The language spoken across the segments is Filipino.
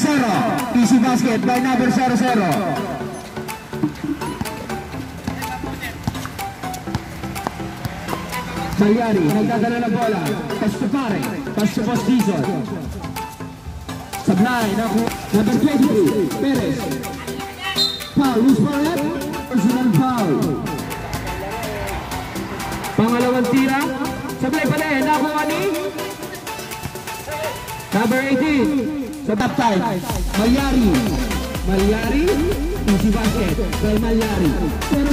0. Easy basket by number 00. Magliari, nagdadala ng bola. Pass to pare. Pass to Postizo. Sablay, number 23, Perez. Foul, loose for it. Personal foul. Pangalawang tira. Sablay pa rin, nakuha ni number 18. Sa top time, Magliari. Magliari, easy basket by Magliari. 0-0.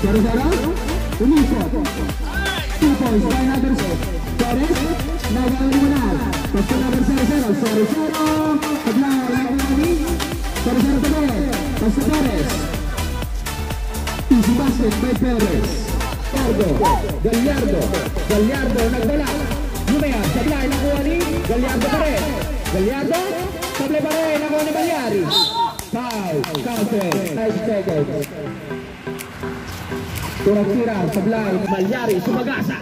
0-0. Umisot. 2 points by number 6. Perez, nagawin mo na. Pasto number 0-0. 0-0. Sablay, Magliari. 0-0 pa rin. Pasto Perez. Easy basket by Perez. Gallardo, nagdala. Lumea, Sablay, nakuha ni Gallardo pa rin. Gallardo, Sablay pa rin, nakuha ni Magliari. Foul, counter, 9 seconds. Turang tira, Sablay, Magliari, sumagasa.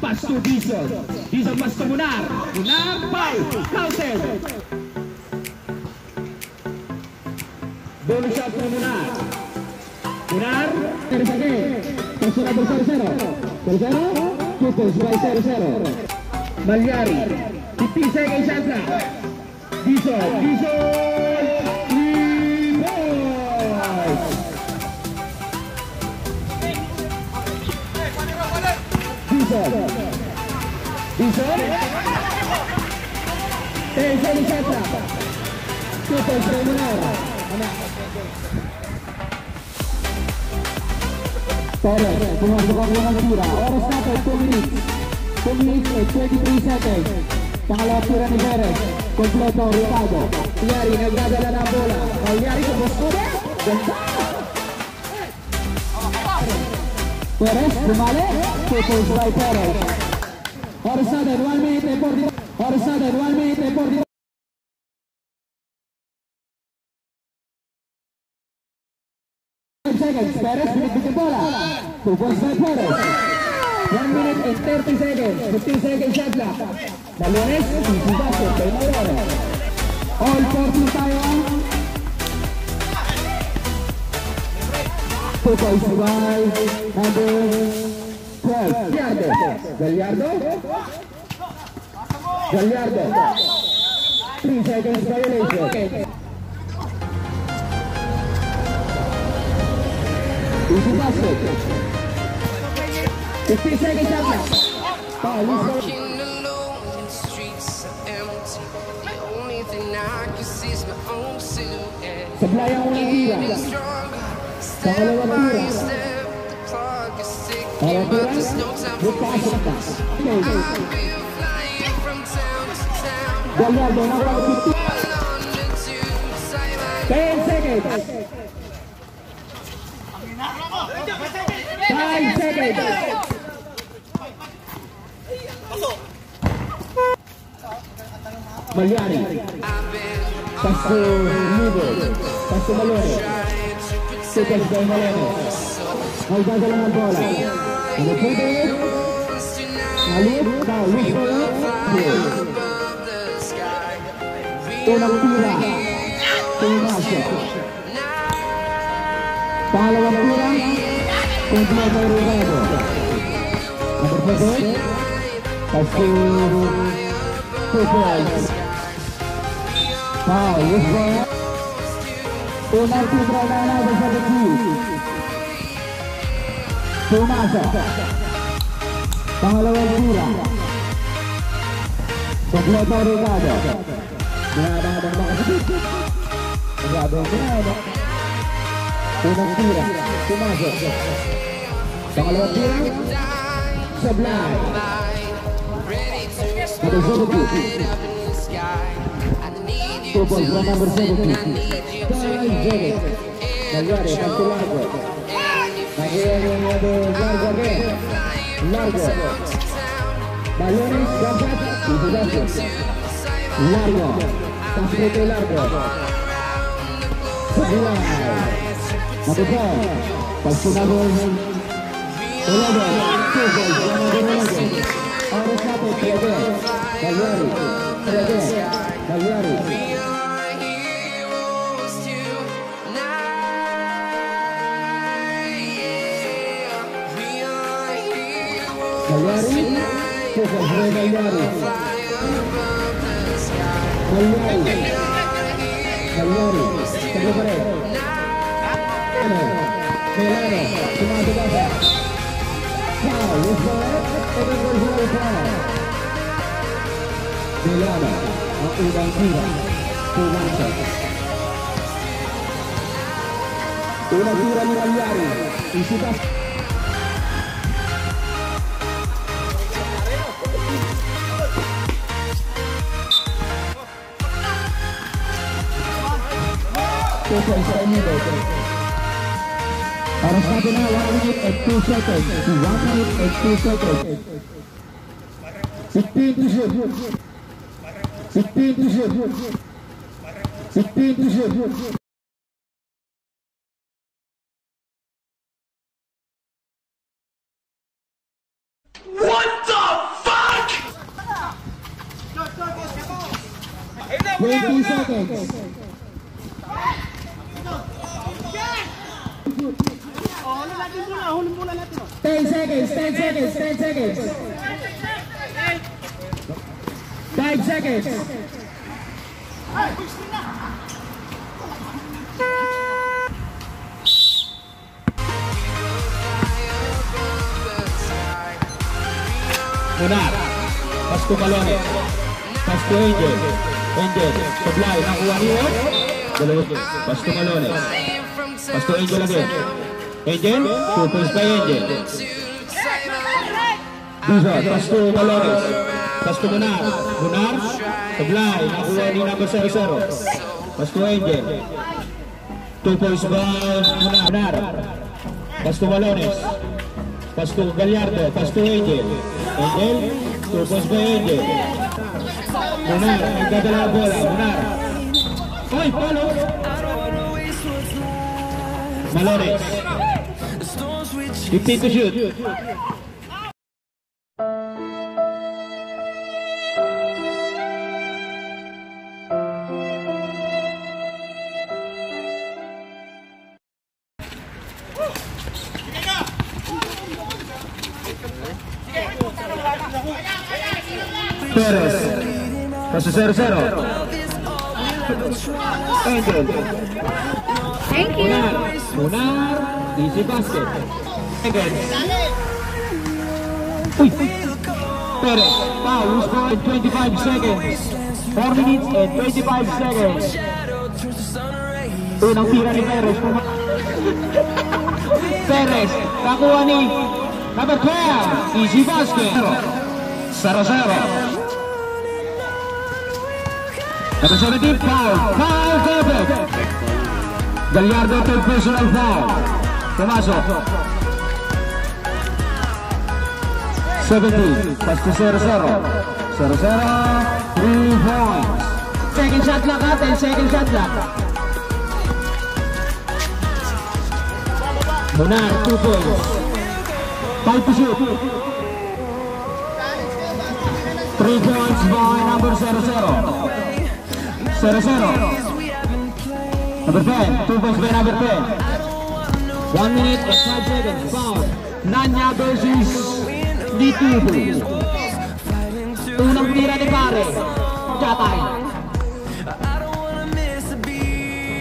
Pass to Dizon. Dizon pass to Munar. Munar, foul, counter. Bonus shot to Munar. Munar, terus again. Pass to number 0-0. 0-0, Kupos by 0-0. Magliari, 15 seconds shot na. Dizon, 3 points. Dizon, 10 seconds shot na. Kupos by Munar. Perez, pumasok ang unang tira. Oras natin, 2 minutes. 2 minutes and 23 seconds. Pangalawang tira ni Perez. Kompleto, Ricardo. Magliari, nagdadala na bola. Magliari sa Boscoda. Ganda! Perez, bumali. 2 points by Perez. Oras natin, 1 minute and 40. Oras natin, 1 minute and 40. Seconds, Perez binibigyan bola. 2 points by Perez. 1 minute and 30 seconds. 15 seconds shot clock. Balones, easy basket by Magliari. All 14 tayo. 2 points by number 12. Gallardo. 3 seconds violation. Easy basket. 15 seconds shot clock. Walking alone in the streets are empty. The only thing I can see is my own silhouette. Sablay ang unang tira. Getting stronger, step Pangalawang by tira. step. The clock is ticking, Pangalawang but tira. there's no time for me. Bukasok pa. I've been flying from town to town. Gallardo, nakuha 15. London to Taiwan. 10 seconds. 5 seconds. Magliari. Pasto Libo. Pasto Malone. Seconds by Malone. Nagdadala ng bola. Ano po ba yun? Alip. Loose for it. Unang tira. Pumasok. Pangalawang tira. Kompleto Ricardo. Number 14. Pasto 2 points. Foul, loose for it. Unang tira na number 17. Pumasok. Pangalawang tira. Kompleto Ricardo. Binabang makasabit. Binabang. Unang tira. Pumasok. Pangalawang tira. Sablay. Number 17. 2 points by number 17. 5 seconds. Magliari, pasto largo. Magliari, largo again. Largo. Balones, dapat. Easy basket. Largo. Pasto largo. Sablay. Number 4. Pasto number 11. 2 points by number 11. Oras natin, Magliari. Magliari. Malyari, focus by Malyari. Malyari, tabi pa rin. Melano, sumasagasa. Foul, is correct. Personal foul. Melano, ang unang tira. Pumansa. Unang tira ni Malyari. Isitas. Harus natin na 1 minute and 2 seconds. 1 minute and 2 seconds. 15 to shoot. 15 to shoot. 15 to shoot. What the fuck? 20 seconds. 10 seconds, 10 seconds, 10 seconds. 5 seconds. Munar, Pasko Balones, Pasko Angel, Supply, nakuha niyo. Pasko Balones, Pasko Angel again. Angel, 2 points by Angel. Dizon, Pasko Balones, Pasko Munar, Supply, nakuha ni number 00. Pasko Angel, 2 points by Munar, Pasko Balones, Pasko Gallardo, Pasko Angel, 2 points by Angel. Munar, nagdadala ang bola, Munar. Oy, follow! Balones, 15 to shoot. Perez, paso 0-0. Angel. Thank you. Munar, easy basket. Again. Uy. Perez, foul, score in 25 seconds. 4 minutes and 25 seconds. Unang tira ni Perez. Perez, nakuha ni number 12, easy basket. 0-0. Number 17, foul covered. Gallardo, third personal foul. Pumasok. 17, pass to 0-0. 0-0, 3 points. Second shot clock up and second shot clock. Munar, 2 points. 5 to shoot. 3 points by number 0-0. 0-0. Number 10, 2 points by number 10. 1 minute and 5 seconds. Foul. Nanya versus Ditubu. Unang tira ni Pare. Jatay.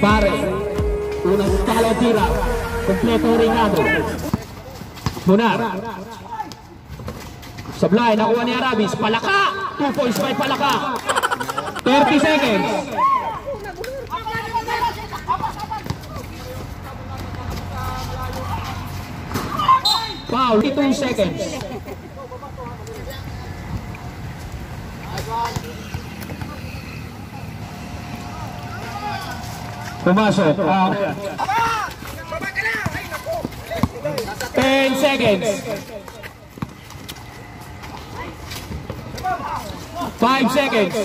Pare. Unang kalong tira. Kompleto ringado. Munar. Sablay, nakuha ni Arabis. Palaka. 2 points by Palaka. 30 seconds. Foul, 2 seconds. Pumasok. 10 seconds. 5 seconds.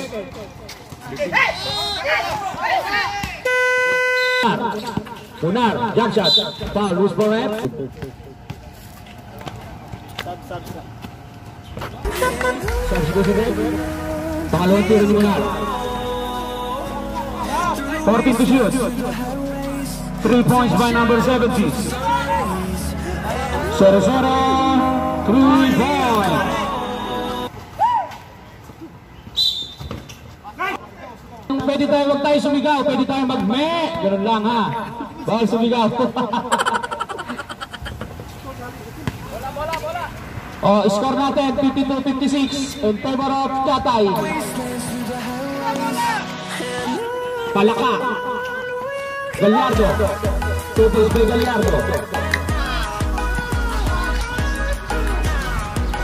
Munar, jump shot. Foul, loose ball rep. Substitution. Pangalawang tiro ni Munar. 14 to shoot. 3 points by number 70. 0-0. 3 points. pwede tayo, wag tayo sumigaw, pwede tayo mag-me. Ganun lang ha. Bawal sumigaw. Oh, score natin 52-56 in favor of Chatay. Palaka. Gallardo. 2 points by Gallardo.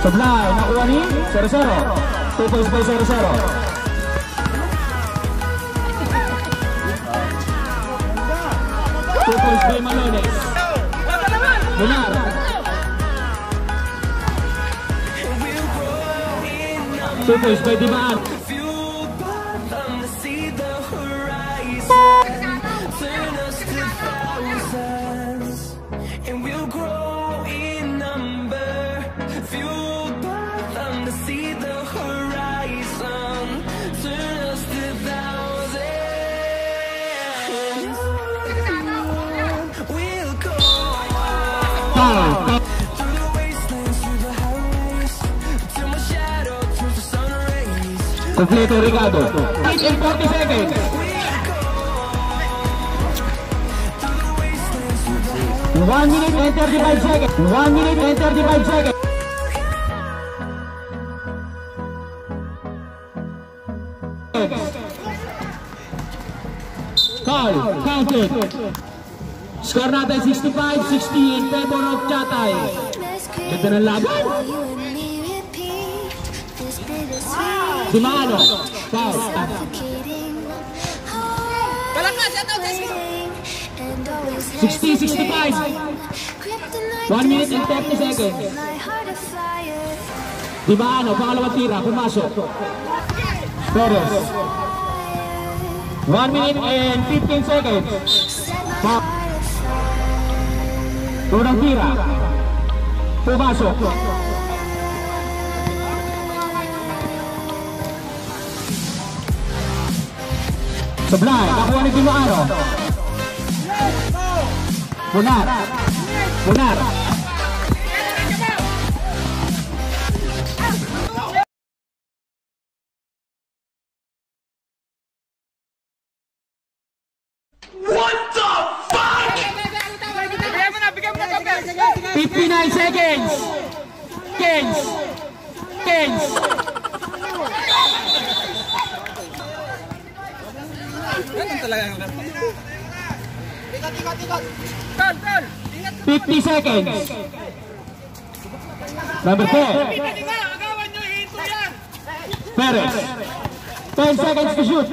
Sablay, nakuha ni 0-0. 2 points by 0-0. Points by Malones. Munar. Two points by Dimaan. Completo Ricardo. 8 and 40 seconds. 1 minute and 35 seconds. 1 minute and 35 seconds. Call. Counted. Score natin 65-60 in favor of Chatay. Ganda ng laban. Dimano. Foul. 60-65. 1 minute and 30 seconds. Dimano, pangalawang tira, pumasok. Perez. 1 minute and 15 seconds. Foul. Unang tira. Pumasok. Sablay, nakuha ni Dimaano. Munar. Munar. What the fuck? 59 seconds. Kens. Kens. Ikot. 50 seconds. Number 10. Perez. 10 seconds to shoot.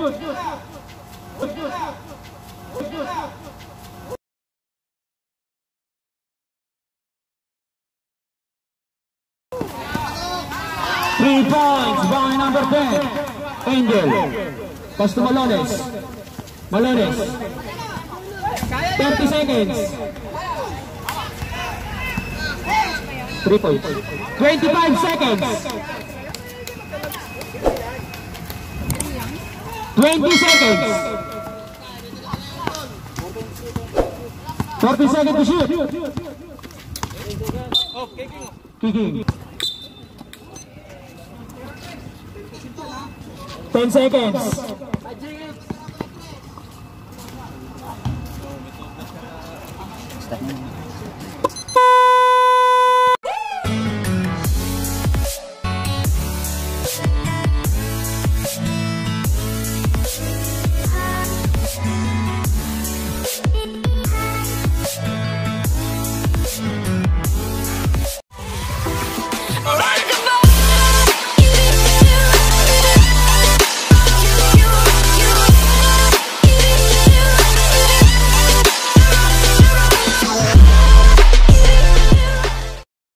Three points by number 10. Angel. Pass to Malones. Malones. 30 seconds. 3 points. 25 seconds. 20 seconds. 40 seconds to shoot. Kicking. 10 seconds.